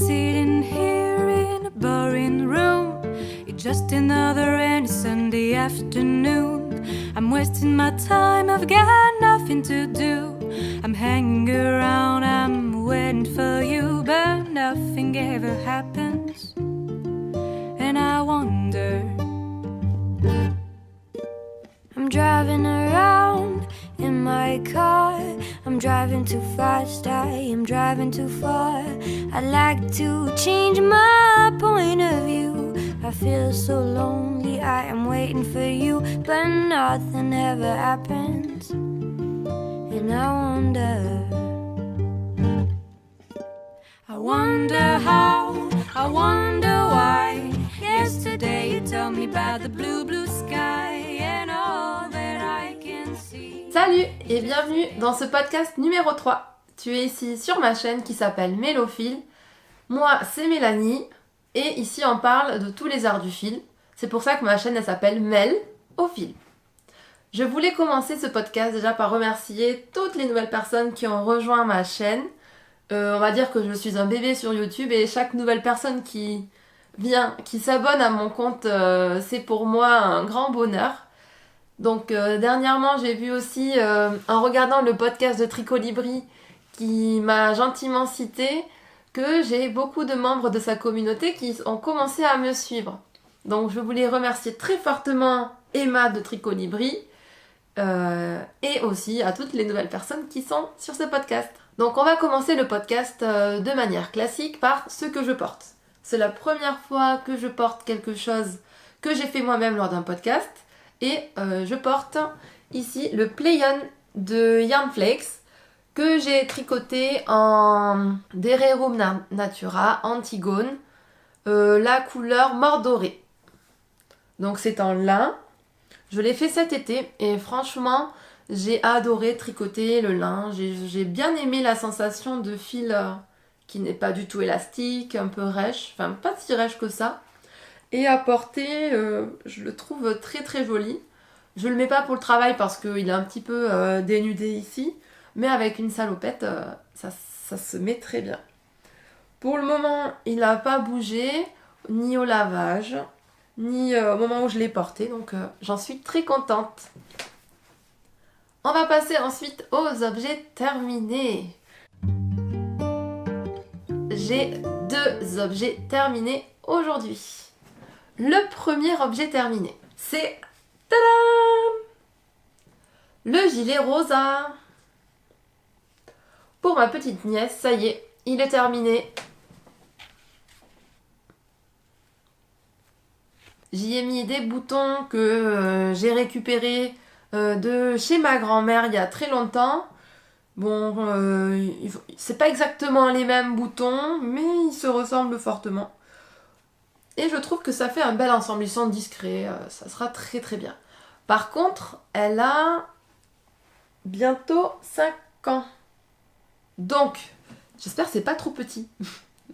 sitting here in a boring room. It's just another rainy Sunday afternoon. I'm wasting my time, I've got nothing to do. I'm hanging around, I'm waiting for you, but nothing ever happens. And I wonder, I'm driving around in my car. I'm driving too fast, I am driving too far. I'd like to change my point of view. I feel so lonely, I am waiting for you, but nothing ever happens. And I wonder how, I wonder why. Yesterday you told me about the blue, blue sky and all that I can see. Salut et bienvenue dans ce podcast numéro 3. Tu es ici sur ma chaîne qui s'appelle Mélophile. Moi c'est Mélanie et ici on parle de tous les arts du fil. C'est pour ça que ma chaîne elle s'appelle Mel au fil. Je voulais commencer ce podcast déjà par remercier toutes les nouvelles personnes qui ont rejoint ma chaîne. On va dire que je suis un bébé sur YouTube et chaque nouvelle personne qui vient, qui s'abonne à mon compte, c'est pour moi un grand bonheur. Donc dernièrement j'ai vu aussi, en regardant le podcast de Tricolibri, qui m'a gentiment cité, que j'ai beaucoup de membres de sa communauté qui ont commencé à me suivre. Donc je voulais remercier très fortement Emma de Tricolibri, et aussi à toutes les nouvelles personnes qui sont sur ce podcast. Donc on va commencer le podcast de manière classique par ce que je porte. C'est la première fois que je porte quelque chose que j'ai fait moi-même lors d'un podcast. Et je porte ici le Play-On de Yarn Flakes que j'ai tricoté en Dererum Natura Antigone, la couleur mordorée. Donc c'est en lin. Je l'ai fait cet été et franchement j'ai adoré tricoter le lin. J'ai bien aimé la sensation de fil qui n'est pas du tout élastique, un peu rêche, enfin pas si rêche que ça. Et à porter, je le trouve très très joli. Je le mets pas pour le travail parce qu'il est un petit peu dénudé ici, mais avec une salopette, ça se met très bien. Pour le moment, il n'a pas bougé, ni au lavage, ni au moment où je l'ai porté, donc j'en suis très contente. On va passer ensuite aux objets terminés. J'ai 2 objets terminés aujourd'hui. Le premier objet terminé, c'est tadam, le gilet rosa. Pour ma petite nièce, ça y est, il est terminé. J'y ai mis des boutons que j'ai récupérés de chez ma grand-mère il y a très longtemps. Bon, c'est pas exactement les mêmes boutons, mais ils se ressemblent fortement. Et je trouve que ça fait un bel ensemble, ils sont discrets, ça sera très très bien. Par contre, elle a bientôt 5 ans. Donc, j'espère que c'est pas trop petit.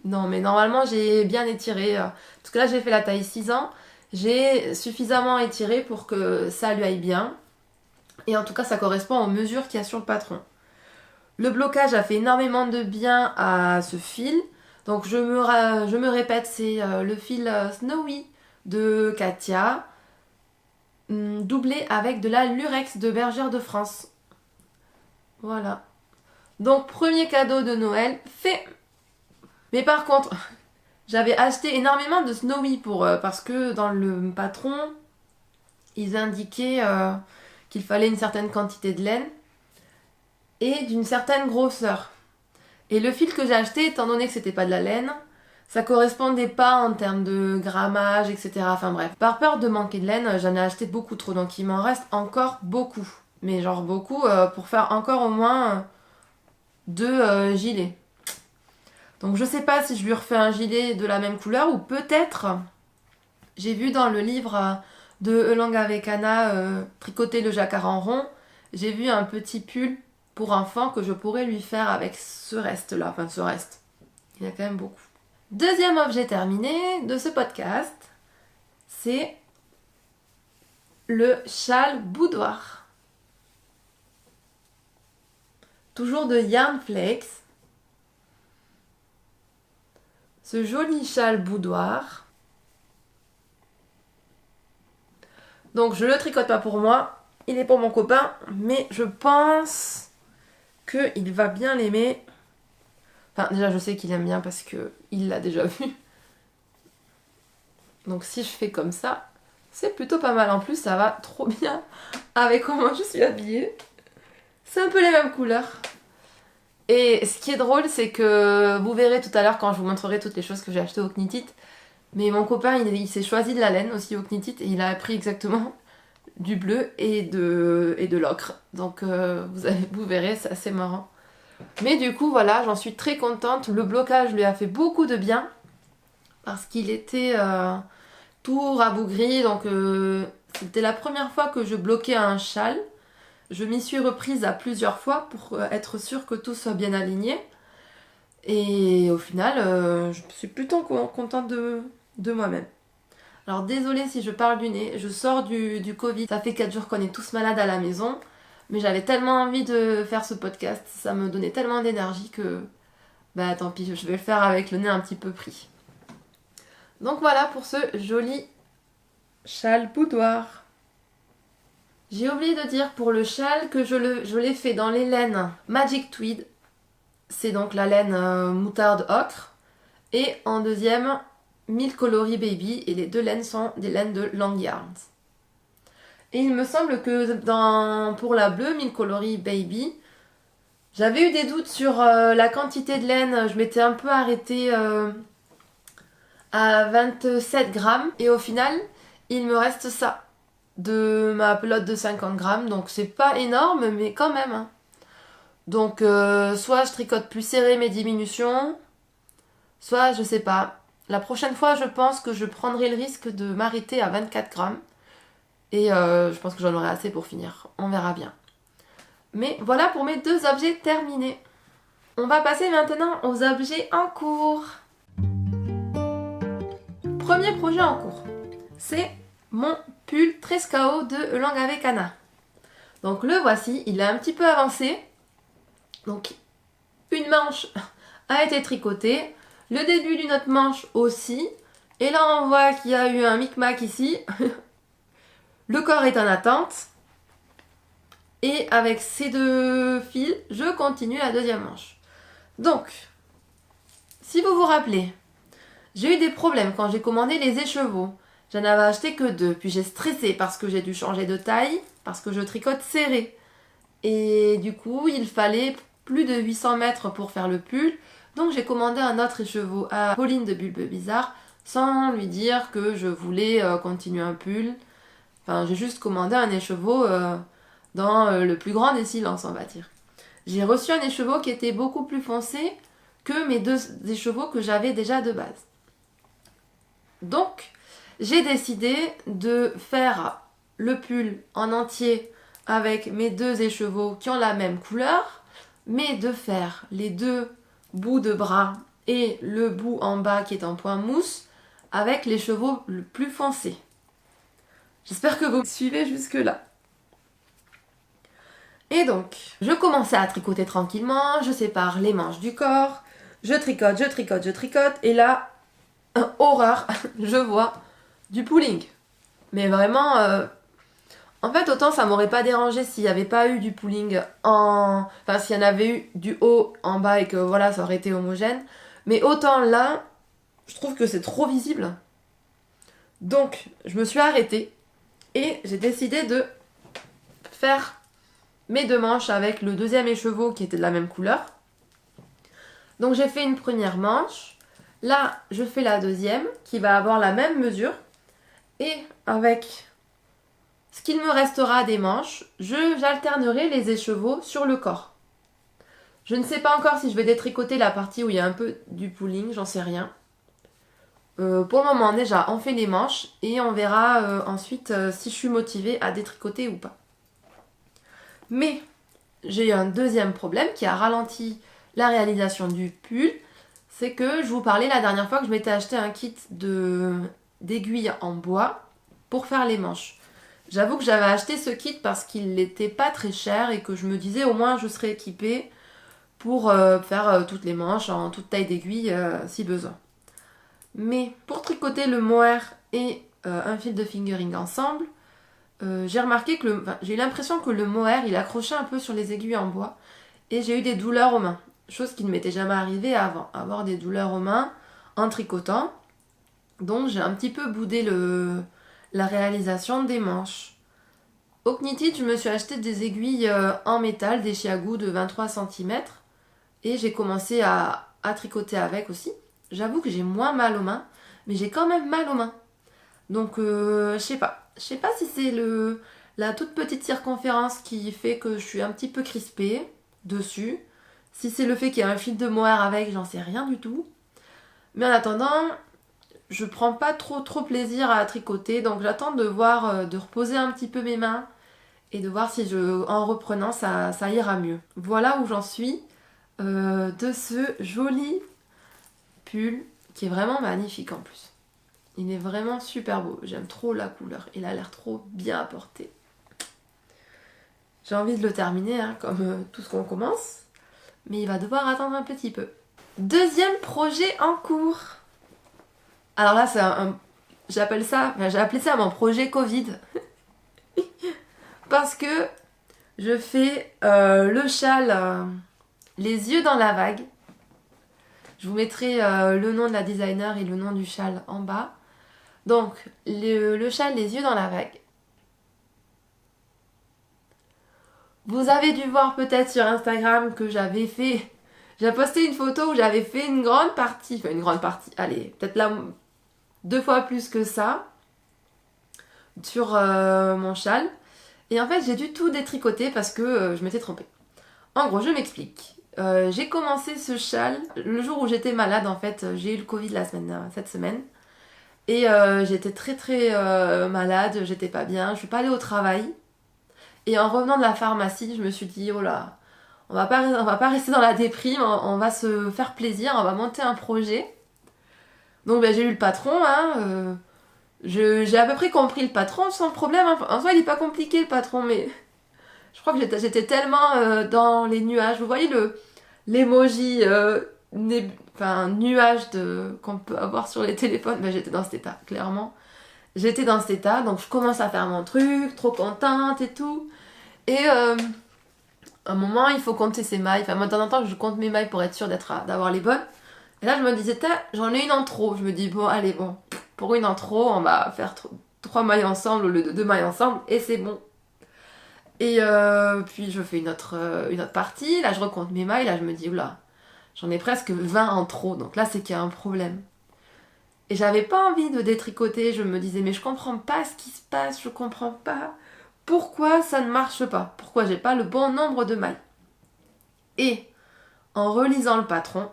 Non, mais normalement j'ai bien étiré. Parce que là j'ai fait la taille 6 ans. J'ai suffisamment étiré pour que ça lui aille bien. Et en tout cas, ça correspond aux mesures qu'il y a sur le patron. Le blocage a fait énormément de bien à ce fil. Donc je me répète, c'est le fil Snowy de Katia, doublé avec de la lurex de Bergère de France. Voilà. Donc premier cadeau de Noël fait. Mais par contre, j'avais acheté énormément de Snowy parce que dans le patron, ils indiquaient qu'il fallait une certaine quantité de laine et d'une certaine grosseur. Et le fil que j'ai acheté, étant donné que c'était pas de la laine, ça correspondait pas en termes de grammage, etc. Enfin bref. Par peur de manquer de laine, j'en ai acheté beaucoup trop, donc il m'en reste encore beaucoup. Mais genre beaucoup pour faire encore au moins 2 gilets. Donc je sais pas si je lui refais un gilet de la même couleur ou peut-être, j'ai vu dans le livre de Elanga Vekana, Tricoter le jacquard en rond, j'ai vu un petit pull pour enfant que je pourrais lui faire avec ce reste-là. Enfin, ce reste. Il y a quand même beaucoup. Deuxième objet terminé de ce podcast, c'est le châle boudoir. Toujours de Yarn Flakes. ce joli châle boudoir. Donc je le tricote pas pour moi, il est pour mon copain, mais je pense qu'il va bien l'aimer. Enfin déjà je sais qu'il aime bien parce qu'il l'a déjà vu. Donc si je fais comme ça, c'est plutôt pas mal. En plus ça va trop bien avec comment je suis habillée. C'est un peu les mêmes couleurs. Et ce qui est drôle, c'est que vous verrez tout à l'heure quand je vous montrerai toutes les choses que j'ai achetées au Knitit. Mais mon copain, il s'est choisi de la laine aussi au Knitit et il a pris exactement du bleu et de l'ocre. Donc vous verrez, c'est assez marrant. Mais du coup, voilà, j'en suis très contente. Le blocage lui a fait beaucoup de bien parce qu'il était tout rabougri. Donc c'était la première fois que je bloquais un châle. Je m'y suis reprise à plusieurs fois pour être sûre que tout soit bien aligné. Et au final, je suis plutôt contente de moi-même. Alors désolée si je parle du nez, je sors du Covid. Ça fait 4 jours qu'on est tous malades à la maison. Mais j'avais tellement envie de faire ce podcast, ça me donnait tellement d'énergie que... Bah tant pis, je vais le faire avec le nez un petit peu pris. Donc voilà pour ce joli châle boudoir. J'ai oublié de dire pour le châle que je l'ai fait dans les laines Magic Tweed. C'est donc la laine moutarde ocre. Et en deuxième, Milk Coloris Baby. Et les deux laines sont des laines de Long Yarns. Et il me semble que pour la bleue, Milk Coloris Baby, j'avais eu des doutes sur la quantité de laine. Je m'étais un peu arrêtée à 27 grammes. Et au final, il me reste ça de ma pelote de 50 grammes. Donc c'est pas énorme, mais quand même. Hein. Donc soit je tricote plus serré mes diminutions, soit je sais pas. La prochaine fois, je pense que je prendrai le risque de m'arrêter à 24 grammes. Et je pense que j'en aurai assez pour finir. On verra bien. Mais voilà pour mes 2 objets terminés. On va passer maintenant aux objets en cours. Premier projet en cours. C'est mon pull Trescao de Langave Kana. Donc le voici, il est un petit peu avancé. Donc une manche a été tricotée. Le début d'une autre manche aussi. Et là on voit qu'il y a eu un micmac ici. Le corps est en attente. Et avec ces 2 fils, je continue la deuxième manche. Donc, si vous vous rappelez, j'ai eu des problèmes quand j'ai commandé les écheveaux. J'en avais acheté que 2. Puis j'ai stressé parce que j'ai dû changer de taille, parce que je tricote serré. Et du coup, il fallait plus de 800 mètres pour faire le pull. Donc j'ai commandé un autre écheveau à Pauline de Bulbe Bizarre, sans lui dire que je voulais continuer un pull. Enfin, j'ai juste commandé un écheveau dans le plus grand des silences, on va dire. J'ai reçu un écheveau qui était beaucoup plus foncé que mes 2 écheveaux que j'avais déjà de base. Donc, j'ai décidé de faire le pull en entier avec mes 2 écheveaux qui ont la même couleur, mais de faire les 2 bouts de bras et le bout en bas qui est en point mousse avec l'écheveau le plus foncé. J'espère que vous me suivez jusque-là. Et donc, je commençais à tricoter tranquillement, je sépare les manches du corps, je tricote, et là, horreur, je vois du pooling. Mais vraiment, en fait, autant ça m'aurait pas dérangé s'il n'y avait pas eu du pooling Enfin, s'il y en avait eu du haut en bas et que voilà, ça aurait été homogène. Mais autant là, je trouve que c'est trop visible. Donc, je me suis arrêtée. Et j'ai décidé de faire mes 2 manches avec le deuxième écheveau qui était de la même couleur. Donc j'ai fait une première manche. Là, je fais la deuxième qui va avoir la même mesure. Et avec ce qu'il me restera des manches, j'alternerai les écheveaux sur le corps. Je ne sais pas encore si je vais détricoter la partie où il y a un peu du pooling, j'en sais rien. Pour le moment déjà on fait les manches et on verra ensuite si je suis motivée à détricoter ou pas. Mais j'ai eu un deuxième problème qui a ralenti la réalisation du pull, c'est que je vous parlais la dernière fois que je m'étais acheté un kit d'aiguilles en bois pour faire les manches. J'avoue que j'avais acheté ce kit parce qu'il n'était pas très cher et que je me disais au moins je serais équipée pour faire toutes les manches en toute taille d'aiguille si besoin. Mais pour tricoter le mohair et un fil de fingering ensemble, j'ai remarqué que j'ai eu l'impression que le mohair il accrochait un peu sur les aiguilles en bois et j'ai eu des douleurs aux mains. Chose qui ne m'était jamais arrivée avant, avoir des douleurs aux mains en tricotant. Donc j'ai un petit peu boudé la réalisation des manches. Au Knitit, je me suis acheté des aiguilles en métal, des Chiagu de 23 cm et j'ai commencé à tricoter avec aussi. J'avoue que j'ai moins mal aux mains, mais j'ai quand même mal aux mains. Donc je sais pas. Je sais pas si c'est la toute petite circonférence qui fait que je suis un petit peu crispée dessus. Si c'est le fait qu'il y a un fil de mohair avec, j'en sais rien du tout. Mais en attendant, je prends pas trop plaisir à tricoter, donc j'attends de voir, de reposer un petit peu mes mains et de voir si en reprenant ça ira mieux. Voilà où j'en suis de ce joli pull qui est vraiment magnifique en plus. Il est vraiment super beau, j'aime trop la couleur, il a l'air trop bien apporté. J'ai envie de le terminer hein, comme tout ce qu'on commence, mais il va devoir attendre un petit peu. Deuxième projet en cours. Alors là, j'ai appelé ça mon projet Covid. Parce que je fais le châle Les yeux dans la vague. Je vous mettrai le nom de la designer et le nom du châle en bas. Donc, le châle Les yeux dans la vague. Vous avez dû voir peut-être sur Instagram que j'ai posté une photo où j'avais fait une grande partie, allez, peut-être là 2 fois plus que ça, sur mon châle. Et en fait, j'ai dû tout détricoter parce que je m'étais trompée. En gros, je m'explique. J'ai commencé ce châle le jour où j'étais malade, en fait. J'ai eu le Covid cette semaine. Et j'étais très malade, j'étais pas bien, je suis pas allée au travail. Et en revenant de la pharmacie, je me suis dit, oh là, on va pas rester dans la déprime, on va se faire plaisir, on va monter un projet. Donc j'ai eu le patron, hein, j'ai à peu près compris le patron sans problème. Hein. En soi, il est pas compliqué le patron, mais je crois que j'étais tellement dans les nuages. Vous voyez l'emoji nuage qu'on peut avoir sur les téléphones. J'étais dans cet état, clairement. J'étais dans cet état, donc je commence à faire mon truc, trop contente et tout. Et à un moment, il faut compter ses mailles. Enfin, moi, de temps en temps, je compte mes mailles pour être sûre d'avoir les bonnes. Et là, je me disais, j'en ai une en trop. Je me dis, bon, allez, bon, pour une en trop, on va faire 3 mailles ensemble au lieu de 2 mailles ensemble, et c'est bon. Et puis, je fais une autre partie. Là, je recompte mes mailles. Là, je me dis, oula, j'en ai presque 20 en trop. Donc là, c'est qu'il y a un problème. Et j'avais pas envie de détricoter. Je me disais, mais je comprends pas ce qui se passe. Je comprends pas pourquoi ça ne marche pas. Pourquoi j'ai pas le bon nombre de mailles. Et en relisant le patron,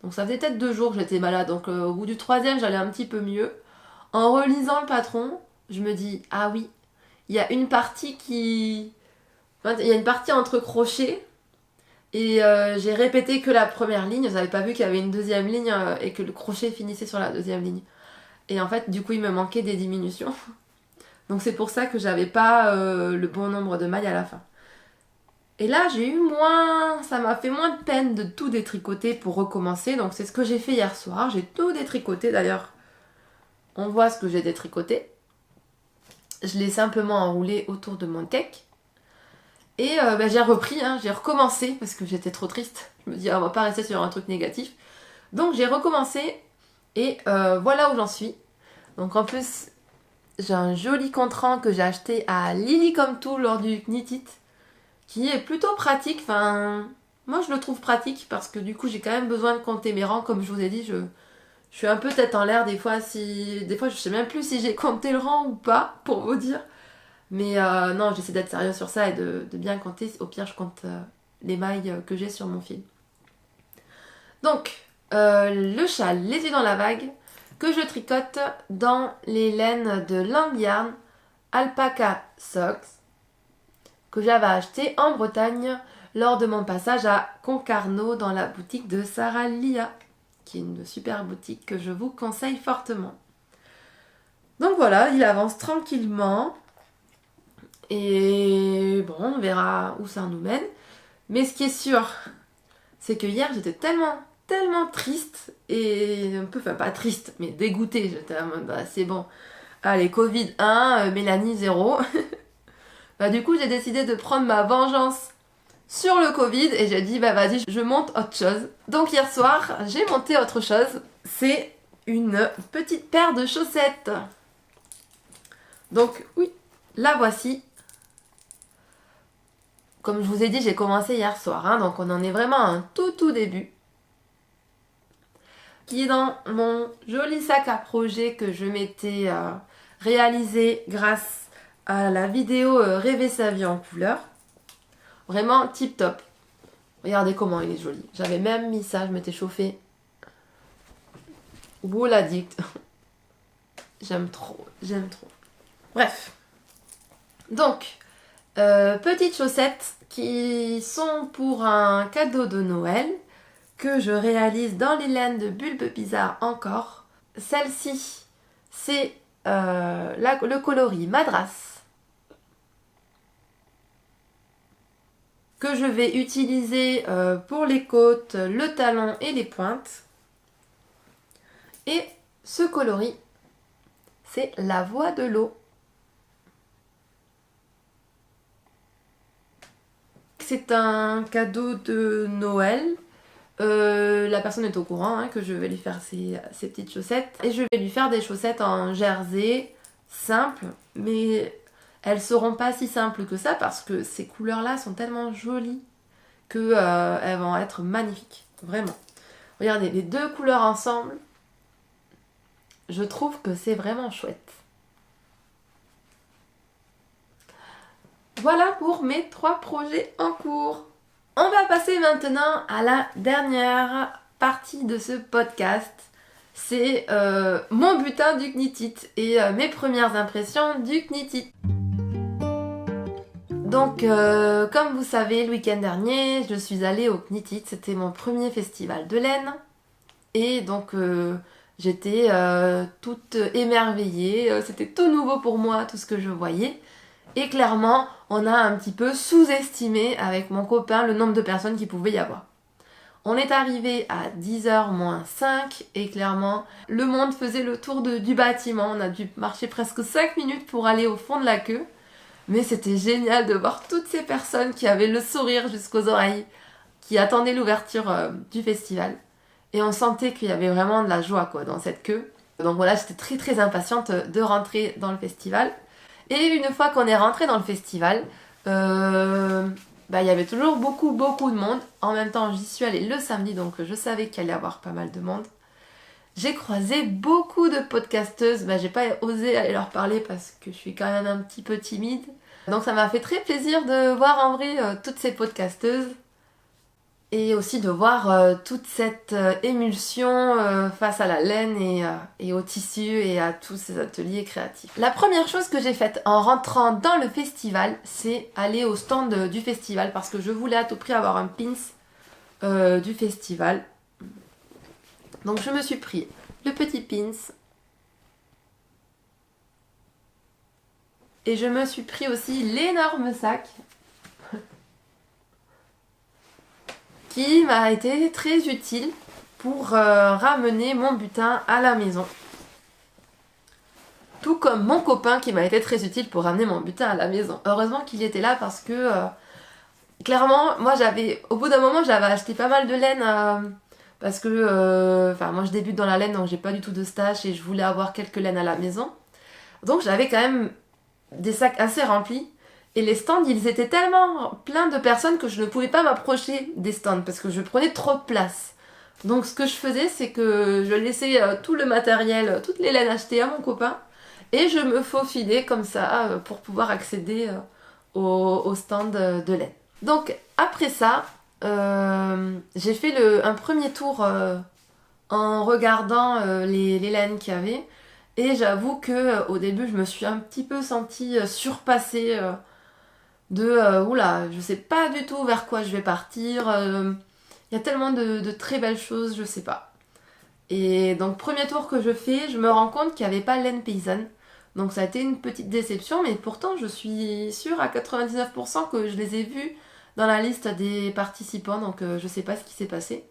donc ça faisait peut-être 2 jours que j'étais malade, donc au bout du 3e, j'allais un petit peu mieux. En relisant le patron, je me dis, ah oui, il y a une partie entre crochets, et j'ai répété que la première ligne, j'avais pas vu qu'il y avait une 2e ligne et que le crochet finissait sur la 2e ligne. Et en fait, du coup, il me manquait des diminutions. Donc c'est pour ça que j'avais pas le bon nombre de mailles à la fin. Et là, ça m'a fait moins de peine de tout détricoter pour recommencer. Donc c'est ce que j'ai fait hier soir. J'ai tout détricoté d'ailleurs. On voit ce que j'ai détricoté. Je l'ai simplement enroulé autour de mon cake. Et j'ai repris, hein, j'ai recommencé parce que j'étais trop triste. Je me dis, on va pas rester sur un truc négatif. Donc j'ai recommencé et voilà où j'en suis. Donc en plus, j'ai un joli contrant que j'ai acheté à Lily Comme Tout lors du Knitit, qui est plutôt pratique. Enfin, moi je le trouve pratique parce que du coup j'ai quand même besoin de compter mes rangs. Comme je vous ai dit, je suis un peu tête en l'air des fois. Des fois je sais même plus si j'ai compté le rang ou pas, pour vous dire. Mais non, j'essaie d'être sérieuse sur ça et de bien compter. Au pire, je compte les mailles que j'ai sur mon fil. Donc, le châle Les yeux dans la vague, que je tricote dans les laines de Lang Yarn Alpaca Socks, que j'avais acheté en Bretagne lors de mon passage à Concarneau dans la boutique de Sarah Lia, qui est une super boutique que je vous conseille fortement. Donc voilà, il avance tranquillement. Et bon, on verra où ça nous mène. Mais ce qui est sûr, c'est que hier, j'étais tellement tellement triste et un peu, enfin pas triste, mais dégoûtée. J'étais en mode, bah, c'est bon. Allez, Covid 1, Mélanie 0. Bah, du coup, j'ai décidé de prendre ma vengeance sur le Covid et j'ai dit, bah vas-y, je monte autre chose. Donc hier soir, j'ai monté autre chose. C'est une petite paire de chaussettes. Donc oui, la voici. Comme je vous ai dit, j'ai commencé hier soir, hein, donc on en est vraiment à un tout début. Qui est dans mon joli sac à projet que je m'étais réalisé grâce à la vidéo Rêver sa vie en couleur. Vraiment tip top. Regardez comment il est joli. J'avais même mis ça, je m'étais chauffée. Wool addict. J'aime trop, j'aime trop. Bref. Donc, petites chaussettes qui sont pour un cadeau de Noël que je réalise dans les laines de Bulbe Bizarre encore. Celle-ci, c'est le coloris Madras que je vais utiliser pour les côtes, le talon et les pointes. Et ce coloris, c'est la voix de l'eau. C'est un cadeau de Noël. La personne est au courant hein, que je vais lui faire ses petites chaussettes. Et je vais lui faire des chaussettes en jersey, simples, mais elles seront pas si simples que ça parce que ces couleurs-là sont tellement jolies que elles vont être magnifiques. Vraiment. Regardez, les deux couleurs ensemble, je trouve que c'est vraiment chouette. Voilà pour mes 3 projets en cours. On va passer maintenant à la dernière partie de ce podcast. C'est mon butin du Knitit et mes premières impressions du Knitit. Donc, comme vous savez, le week-end dernier, je suis allée au Knitit. C'était mon premier festival de laine. Et donc, j'étais toute émerveillée. C'était tout nouveau pour moi, tout ce que je voyais. Et clairement, on a un petit peu sous-estimé avec mon copain le nombre de personnes qu'il pouvait y avoir. On est arrivé à 10h moins 5 et clairement, le monde faisait le tour du bâtiment. On a dû marcher presque 5 minutes pour aller au fond de la queue. Mais c'était génial de voir toutes ces personnes qui avaient le sourire jusqu'aux oreilles, qui attendaient l'ouverture du festival. Et on sentait qu'il y avait vraiment de la joie quoi, dans cette queue. Donc voilà, j'étais très impatiente de rentrer dans le festival. Et une fois qu'on est rentré dans le festival, il y avait toujours beaucoup de monde. En même temps, j'y suis allée le samedi, donc je savais qu'il allait y avoir pas mal de monde. J'ai croisé beaucoup de podcasteuses. J'ai pas osé aller leur parler parce que je suis quand même un petit peu timide. Donc ça m'a fait très plaisir de voir en vrai toutes ces podcasteuses. Et aussi de voir toute cette émulsion face à la laine et au tissu et à tous ces ateliers créatifs. La première chose que j'ai faite en rentrant dans le festival, c'est aller au stand du festival parce que je voulais à tout prix avoir un pins du festival. Donc je me suis pris le petit pins et je me suis pris aussi l'énorme sac qui m'a été très utile pour ramener mon butin à la maison. Tout comme mon copain qui m'a été très utile pour ramener mon butin à la maison. Heureusement qu'il était là parce que clairement, moi au bout d'un moment j'avais acheté pas mal de laine parce que moi je débute dans la laine donc j'ai pas du tout de stash et je voulais avoir quelques laines à la maison. Donc j'avais quand même des sacs assez remplis. Et les stands, ils étaient tellement pleins de personnes que je ne pouvais pas m'approcher des stands parce que je prenais trop de place. Donc ce que je faisais, c'est que je laissais tout le matériel, toutes les laines achetées à mon copain et je me faufilais comme ça pour pouvoir accéder au stand de laine. Donc après ça, j'ai fait un premier tour en regardant les laines qu'il y avait et j'avoue que au début, je me suis un petit peu sentie surpassée oula, je sais pas du tout vers quoi je vais partir. Il y a tellement de très belles choses, je sais pas. Et donc, premier tour que je fais, je me rends compte qu'il n'y avait pas laine paysanne. Donc, ça a été une petite déception, mais pourtant, je suis sûre à 99% que je les ai vus dans la liste des participants. Donc, je sais pas ce qui s'est passé.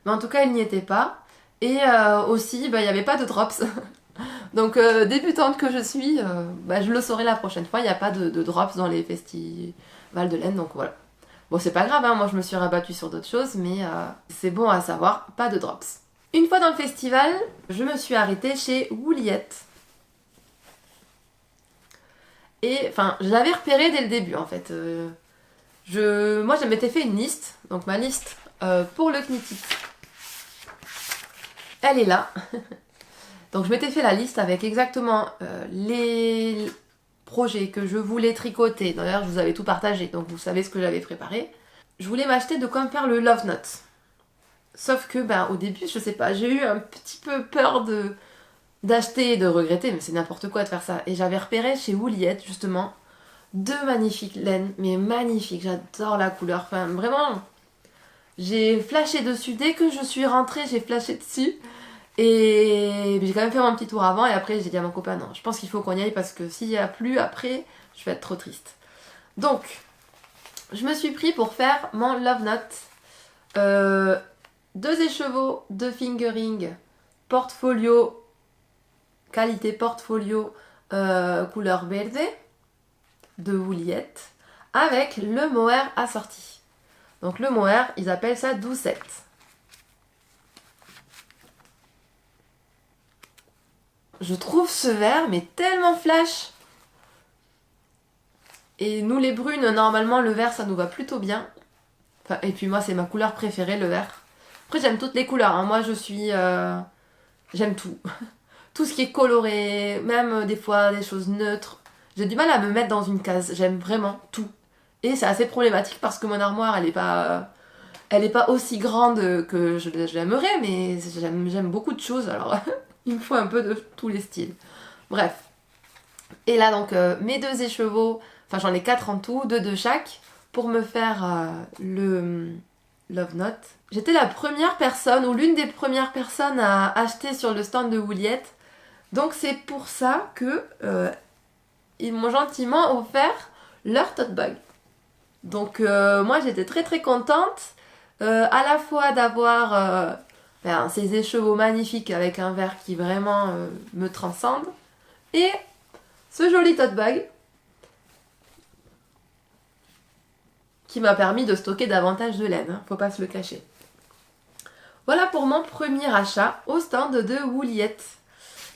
Mais en tout cas, il n'y était pas. Et aussi, il n'y avait pas de drops. Donc, débutante que je suis, je le saurai la prochaine fois. Il n'y a pas de drops dans les festivals de laine. Donc voilà. Bon, c'est pas grave, hein, moi je me suis rabattue sur d'autres choses, mais c'est bon à savoir, pas de drops. Une fois dans le festival, je me suis arrêtée chez Wooliette. Et enfin, je l'avais repéré dès le début en fait. Moi, je m'étais fait une liste, donc ma liste pour le Knit It. Elle est là. Donc je m'étais fait la liste avec exactement les projets que je voulais tricoter. D'ailleurs, je vous avais tout partagé, donc vous savez ce que j'avais préparé. Je voulais m'acheter de quoi me faire le Love Note. Sauf que, au début, je sais pas, j'ai eu un petit peu peur d'acheter et de regretter, mais c'est n'importe quoi de faire ça. Et j'avais repéré chez Wooliette, justement, 2 magnifiques laines, mais magnifiques, j'adore la couleur. Enfin, vraiment, j'ai flashé dessus. Dès que je suis rentrée, j'ai flashé dessus. Et j'ai quand même fait mon petit tour avant, et après, j'ai dit à mon copain, non, je pense qu'il faut qu'on y aille, parce que s'il n'y a plus, après, je vais être trop triste. Donc, je me suis pris pour faire mon Love Note. 2 écheveaux, 2 fingering, portfolio, qualité portfolio couleur verde de Wooliette, avec le mohair assorti. Donc le mohair, ils appellent ça doucette. Je trouve ce vert mais tellement flash. Et nous les brunes, normalement le vert ça nous va plutôt bien. Enfin, et puis moi c'est ma couleur préférée, le vert. Après j'aime toutes les couleurs, hein. Moi je suis... j'aime tout. Tout ce qui est coloré, même des fois des choses neutres. J'ai du mal à me mettre dans une case, j'aime vraiment tout. Et c'est assez problématique parce que mon armoire elle est pas aussi grande que je l'aimerais, mais j'aime beaucoup de choses, alors il me faut un peu de tous les styles. Bref. Et là donc mes 2 écheveaux, enfin j'en ai 4 en tout, 2 de chaque, pour me faire le Love Note. J'étais la première personne, ou l'une des premières personnes à acheter sur le stand de Wooliette. Donc c'est pour ça que ils m'ont gentiment offert leur tote bag. Donc moi j'étais très très contente à la fois d'avoir ces écheveaux magnifiques avec un vert qui vraiment me transcende, et ce joli tote bag qui m'a permis de stocker davantage de laine, hein, faut pas se le cacher. Voilà pour mon premier achat au stand de Wooliette.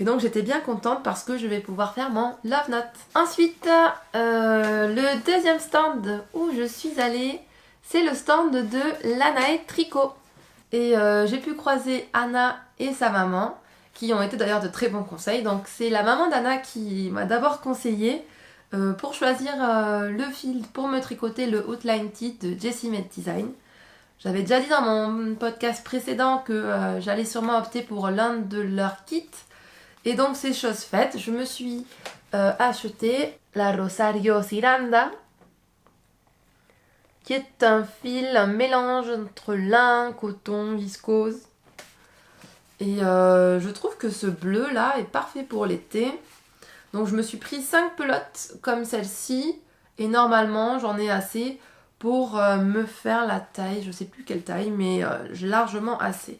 Et donc j'étais bien contente parce que je vais pouvoir faire mon Love Note. Ensuite, le deuxième stand où je suis allée, c'est le stand de Lanae Tricot. Et j'ai pu croiser Anna et sa maman, qui ont été d'ailleurs de très bons conseils. Donc c'est la maman d'Anna qui m'a d'abord conseillé pour choisir le fil pour me tricoter le Outline Tee de Jessie Made Design. J'avais déjà dit dans mon podcast précédent que j'allais sûrement opter pour l'un de leurs kits. Et donc c'est chose faite, je me suis acheté la Rosario Ciranda, qui est un fil, un mélange entre lin, coton, viscose. Et je trouve que ce bleu là est parfait pour l'été. Donc je me suis pris 5 pelotes comme celle-ci, et normalement j'en ai assez pour me faire la taille, je sais plus quelle taille, mais j'ai largement assez.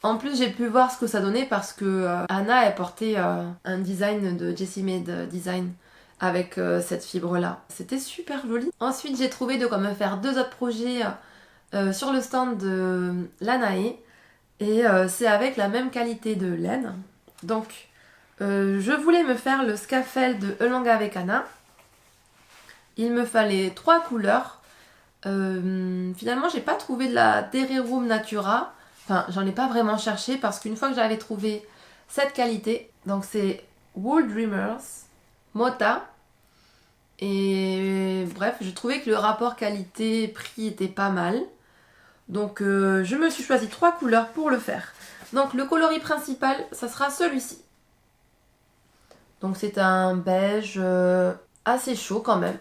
En plus, j'ai pu voir ce que ça donnait parce que Anna elle portait un design de Jessie Made Design avec cette fibre-là. C'était super joli. Ensuite, j'ai trouvé de quoi me faire 2 autres projets sur le stand de Lanae. Et c'est avec la même qualité de laine. Donc, je voulais me faire le Scafell de Elonga avec Anna. Il me fallait 3 couleurs. Finalement, j'ai pas trouvé de la Dererum Natura. Enfin, j'en ai pas vraiment cherché parce qu'une fois que j'avais trouvé cette qualité, donc c'est Wool Dreamers, Mota, et bref, je trouvais que le rapport qualité-prix était pas mal. Donc je me suis choisi 3 couleurs pour le faire. Donc le coloris principal, ça sera celui-ci. Donc c'est un beige assez chaud quand même.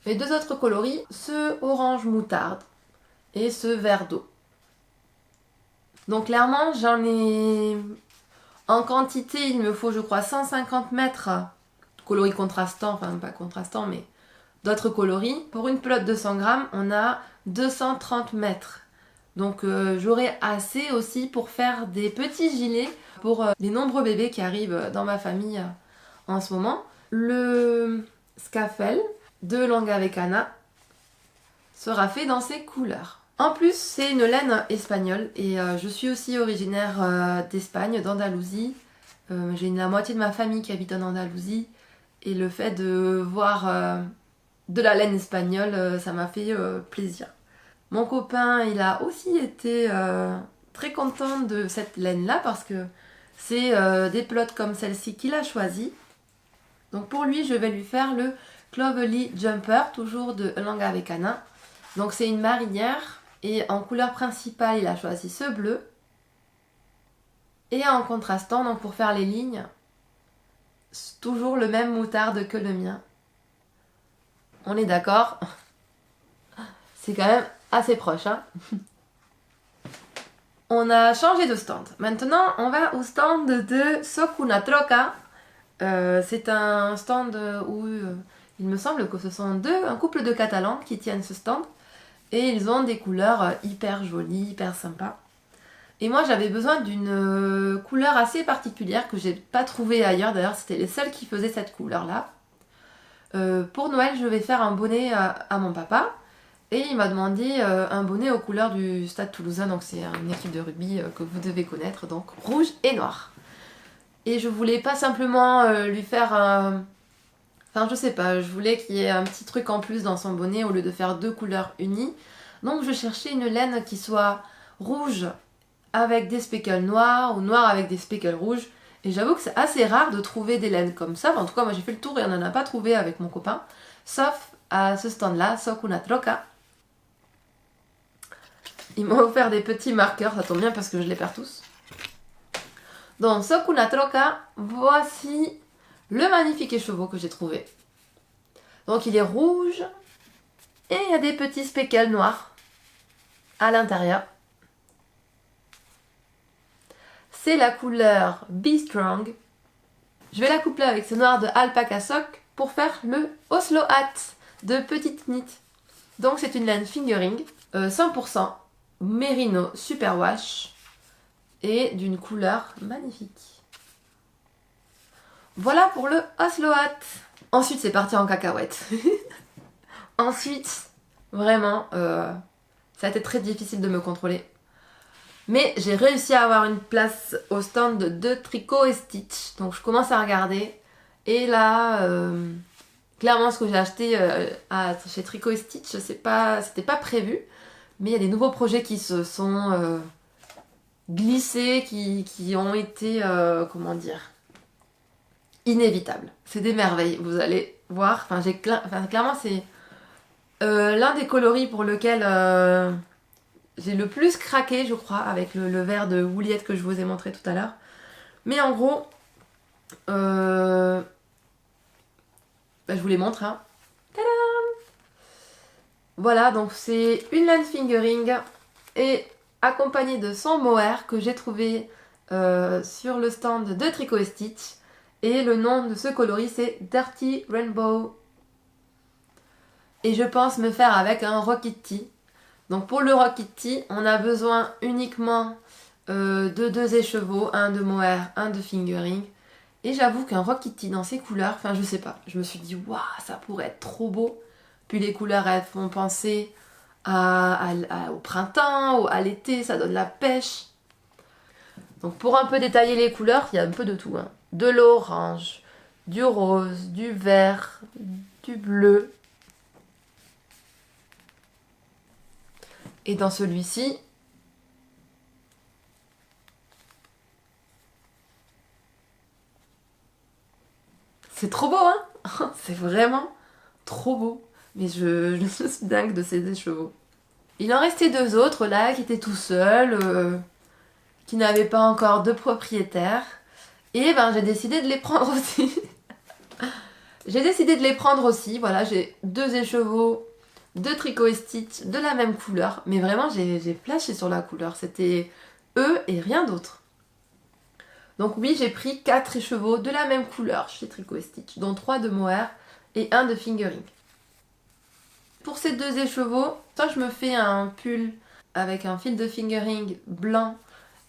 Les 2 autres coloris, ce orange moutarde et ce vert d'eau. Donc clairement, j'en ai en quantité, il me faut je crois 150 mètres coloris contrastants, enfin pas contrastants mais d'autres coloris. Pour une pelote de 100 grammes, on a 230 mètres. Donc j'aurai assez aussi pour faire des petits gilets pour les nombreux bébés qui arrivent dans ma famille en ce moment. Le scafel de Longa Vecana sera fait dans ces couleurs. En plus, c'est une laine espagnole et je suis aussi originaire d'Espagne, d'Andalousie. J'ai la moitié de ma famille qui habite en Andalousie et le fait de voir de la laine espagnole, ça m'a fait plaisir. Mon copain, il a aussi été très content de cette laine-là parce que c'est des plots comme celle-ci qu'il a choisi. Donc pour lui, je vais lui faire le Cloverleaf Jumper, toujours de Longa Vecana. Donc c'est une marinière et en couleur principale, il a choisi ce bleu. Et en contrastant, donc pour faire les lignes, c'est toujours le même moutarde que le mien. On est d'accord? C'est quand même assez proche, hein. On a changé de stand. Maintenant, on va au stand de Sokuna Troca. C'est un stand où il me semble que ce sont un couple de Catalans qui tiennent ce stand. Et ils ont des couleurs hyper jolies, hyper sympas. Et moi, j'avais besoin d'une couleur assez particulière que j'ai pas trouvée ailleurs. D'ailleurs, c'était les seuls qui faisaient cette couleur-là. Pour Noël, je vais faire un bonnet à mon papa. Et il m'a demandé un bonnet aux couleurs du Stade Toulousain. Donc c'est une équipe de rugby que vous devez connaître. Donc rouge et noir. Et je voulais pas simplement lui faire un... Enfin, je sais pas, je voulais qu'il y ait un petit truc en plus dans son bonnet au lieu de faire 2 couleurs unies. Donc je cherchais une laine qui soit rouge avec des speckles noirs ou noir avec des speckles rouges. Et j'avoue que c'est assez rare de trouver des laines comme ça. Enfin, en tout cas, moi j'ai fait le tour et on n'en a pas trouvé avec mon copain. Sauf à ce stand-là, Sokuna Troca. Ils m'ont offert des petits marqueurs, ça tombe bien parce que je les perds tous. Donc Sokuna Troca, voici le magnifique écheveau que j'ai trouvé. Donc il est rouge et il y a des petits speckles noirs à l'intérieur. C'est la couleur Be Strong. Je vais la coupler avec ce noir de Alpaca Sock pour faire le Oslo Hat de petite knit. Donc c'est une laine fingering 100% Merino Superwash et d'une couleur magnifique. Voilà pour le Oslo Hat. Ensuite, c'est parti en cacahuète. Ensuite, vraiment, ça a été très difficile de me contrôler. Mais j'ai réussi à avoir une place au stand de Tricot et Stitch. Donc je commence à regarder. Et là, clairement, ce que j'ai acheté chez Tricot et Stitch, c'était pas prévu. Mais il y a des nouveaux projets qui se sont glissés, qui ont été, comment dire, inévitables. C'est des merveilles, vous allez voir. Enfin, clairement, c'est l'un des coloris pour lequel j'ai le plus craqué, je crois, avec le verre de Wouliette que je vous ai montré tout à l'heure. Mais en gros, je vous les montre, hein. Tadam! Voilà, donc c'est une laine fingering et accompagnée de son mohair que j'ai trouvé sur le stand de Tricot et Stitch. Et le nom de ce coloris, c'est Dirty Rainbow. Et je pense me faire avec un Rokitty. Donc pour le Rokitty, on a besoin uniquement de 2 écheveaux, un de mohair, un de fingering. Et j'avoue qu'un Rokitty dans ces couleurs, enfin je sais pas, je me suis dit waouh, ça pourrait être trop beau. Puis les couleurs, elles font penser au printemps, à l'été, ça donne la pêche. Donc pour un peu détailler les couleurs, il y a un peu de tout, hein. De l'orange, du rose, du vert, du bleu. Et dans celui-ci, c'est trop beau, hein. C'est vraiment trop beau. Mais je suis dingue de ces écheveaux. Il en restait 2 autres là, qui étaient tout seuls, qui n'avaient pas encore de propriétaire. Et ben j'ai décidé de les prendre aussi. Voilà, j'ai 2 écheveaux de Tricot et Stitch de la même couleur. Mais vraiment, j'ai flashé sur la couleur. C'était eux et rien d'autre. Donc oui, j'ai pris 4 écheveaux de la même couleur chez Tricot et Stitch, dont 3 de mohair et 1 de fingering. Pour ces 2 écheveaux, soit je me fais un pull avec un fil de fingering blanc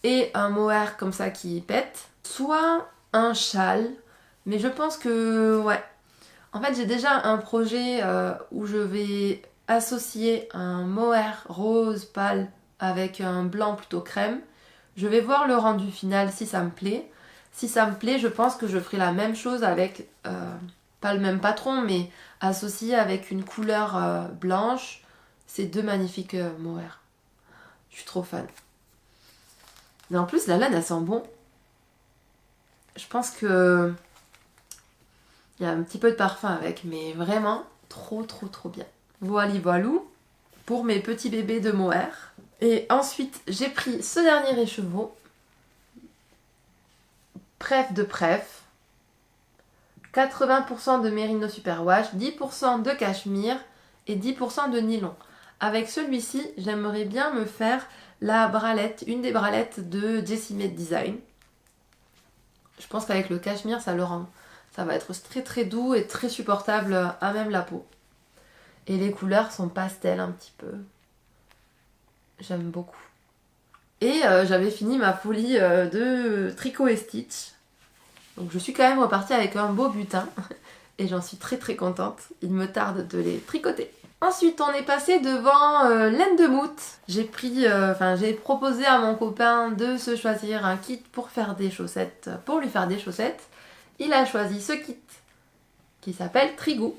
et un mohair comme ça qui pète, soit un châle, mais je pense que ouais. En fait j'ai déjà un projet où je vais associer un mohair rose pâle avec un blanc plutôt crème. Je vais voir le rendu final si ça me plaît. Si ça me plaît, je pense que je ferai la même chose avec, pas le même patron, mais associé avec une couleur blanche. Ces deux magnifiques mohair. Je suis trop fan. Mais en plus, la laine, elle sent bon. Je pense que il y a un petit peu de parfum avec, mais vraiment trop bien. Voilà, voilou pour mes petits bébés de mohair. Et ensuite, j'ai pris ce dernier écheveau. Pref de Pref. 80% de Merino Superwash, 10% de cachemire et 10% de nylon. Avec celui-ci, j'aimerais bien me faire la bralette, une des bralettes de Jessie Made Design. Je pense qu'avec le cachemire, ça le rend. Ça va être très doux et très supportable à même la peau. Et les couleurs sont pastel un petit peu. J'aime beaucoup. Et j'avais fini ma folie de tricot et stitch. Donc je suis quand même repartie avec un beau butin. Et j'en suis très contente. Il me tarde de les tricoter. Ensuite, on est passé devant laine de moute. J'ai proposé à mon copain de se choisir un kit pour faire des chaussettes, pour lui faire des chaussettes. Il a choisi ce kit qui s'appelle Trigou.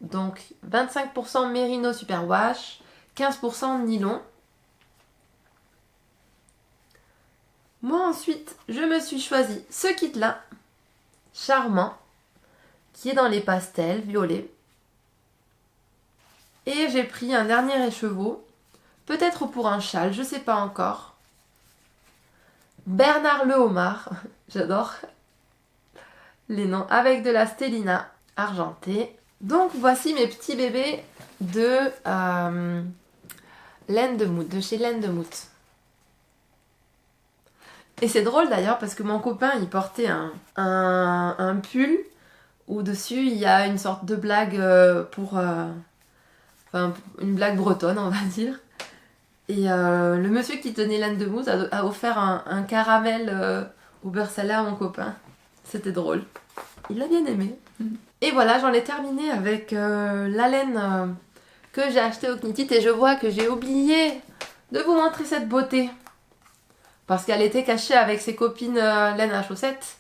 Donc 25% Merino Superwash, 15% nylon. Moi ensuite, je me suis choisi ce kit-là, charmant, qui est dans les pastels violets. Et j'ai pris un dernier écheveau, peut-être pour un châle, je sais pas encore. Bernard le homard, j'adore les noms, avec de la stellina argentée. Donc voici mes petits bébés de laine de moute, de chez Laine de Moute. Et c'est drôle d'ailleurs parce que mon copain il portait un pull où dessus il y a une sorte de blague une blague bretonne on va dire. Et le monsieur qui tenait Laine de Moute a offert un caramel au beurre salé à mon copain. C'était drôle. Il l'a bien aimé. Et voilà, j'en ai terminé avec la laine que j'ai achetée au Knit It et je vois que j'ai oublié de vous montrer cette beauté. Parce qu'elle était cachée avec ses copines laine à chaussettes.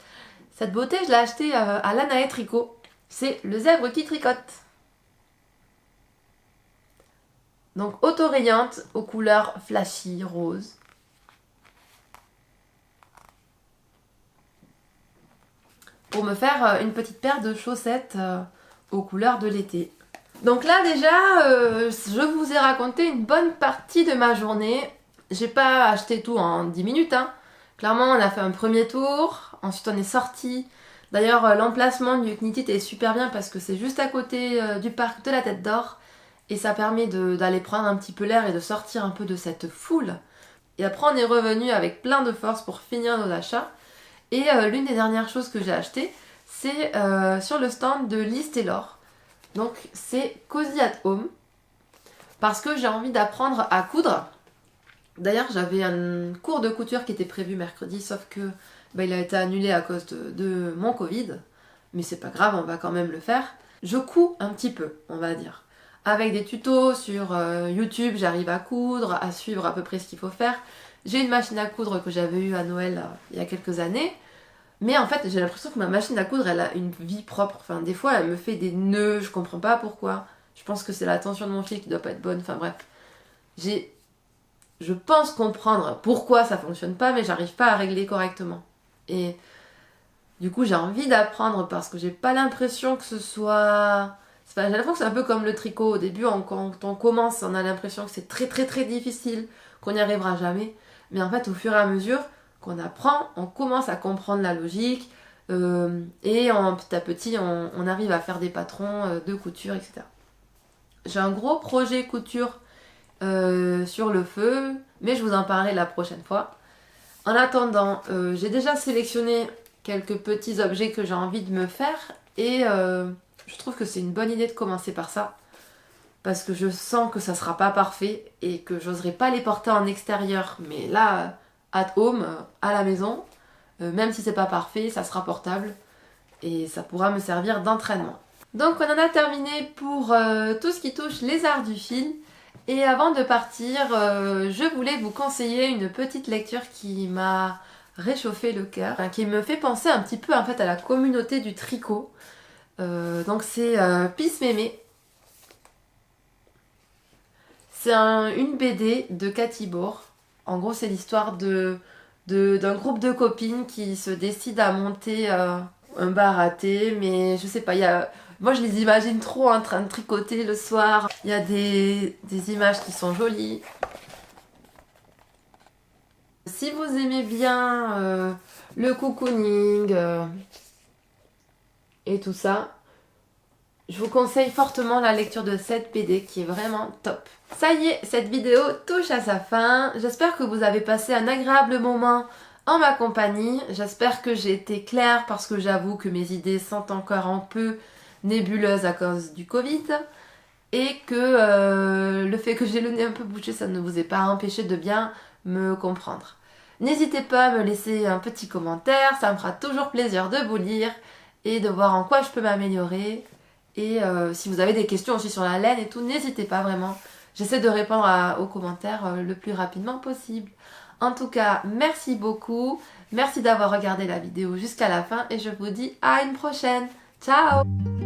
Cette beauté, je l'ai achetée à Lana et Tricot. C'est le zèbre qui tricote. Donc auto-rayante aux couleurs flashy, rose. Pour me faire une petite paire de chaussettes aux couleurs de l'été. Donc là déjà, je vous ai raconté une bonne partie de ma journée. J'ai pas acheté tout en 10 minutes. Hein. Clairement, on a fait un premier tour. Ensuite, on est sorti. D'ailleurs, l'emplacement du Knit It est super bien parce que c'est juste à côté du parc de la Tête d'Or. Et ça permet d'aller prendre un petit peu l'air et de sortir un peu de cette foule. Et après, on est revenu avec plein de force pour finir nos achats. Et l'une des dernières choses que j'ai achetées, c'est sur le stand de Liz Taylor. Donc, c'est Cozy at Home. Parce que j'ai envie d'apprendre à coudre. D'ailleurs, j'avais un cours de couture qui était prévu mercredi, sauf que il a été annulé à cause de mon Covid. Mais c'est pas grave, on va quand même le faire. Je couds un petit peu, on va dire. Avec des tutos sur YouTube, j'arrive à coudre, à suivre à peu près ce qu'il faut faire. J'ai une machine à coudre que j'avais eue à Noël il y a quelques années. Mais en fait, j'ai l'impression que ma machine à coudre, elle a une vie propre. Enfin, des fois, elle me fait des nœuds, je comprends pas pourquoi. Je pense que c'est la tension de mon fil qui doit pas être bonne. Enfin bref. Je pense comprendre pourquoi ça fonctionne pas, mais j'arrive pas à régler correctement. Et du coup, j'ai envie d'apprendre parce que j'ai pas l'impression que ce soit... j'ai l'impression que c'est un peu comme le tricot. Au début, quand on commence, on a l'impression que c'est très difficile, qu'on n'y arrivera jamais. Mais en fait, au fur et à mesure qu'on apprend, on commence à comprendre la logique et petit à petit, on arrive à faire des patrons de couture, etc. J'ai un gros projet couture sur le feu, mais je vous en parlerai la prochaine fois. En attendant, j'ai déjà sélectionné quelques petits objets que j'ai envie de me faire et je trouve que c'est une bonne idée de commencer par ça parce que je sens que ça sera pas parfait et que j'oserais pas les porter en extérieur. Mais là, at home, à la maison, même si c'est pas parfait, ça sera portable et ça pourra me servir d'entraînement. Donc on en a terminé pour tout ce qui touche les arts du fil. Et avant de partir, je voulais vous conseiller une petite lecture qui m'a réchauffé le cœur, qui me fait penser un petit peu en fait à la communauté du tricot. Donc c'est Peace Mémé. C'est une BD de Cathy Bohr. En gros, c'est l'histoire d'un groupe de copines qui se décident à monter un bar à thé, mais je sais pas, moi je les imagine trop en train de tricoter le soir. Il y a des images qui sont jolies. Si vous aimez bien le cocooning et tout ça, je vous conseille fortement la lecture de cette BD qui est vraiment top. Ça y est, cette vidéo touche à sa fin. J'espère que vous avez passé un agréable moment en ma compagnie. J'espère que j'ai été claire parce que j'avoue que mes idées sont encore un peu nébuleuses à cause du Covid. Et que le fait que j'ai le nez un peu bouché, ça ne vous ait pas empêché de bien me comprendre. N'hésitez pas à me laisser un petit commentaire, ça me fera toujours plaisir de vous lire et de voir en quoi je peux m'améliorer. Et si vous avez des questions aussi sur la laine et tout, n'hésitez pas vraiment. J'essaie de répondre aux commentaires le plus rapidement possible. En tout cas, merci beaucoup. Merci d'avoir regardé la vidéo jusqu'à la fin et je vous dis à une prochaine. Ciao!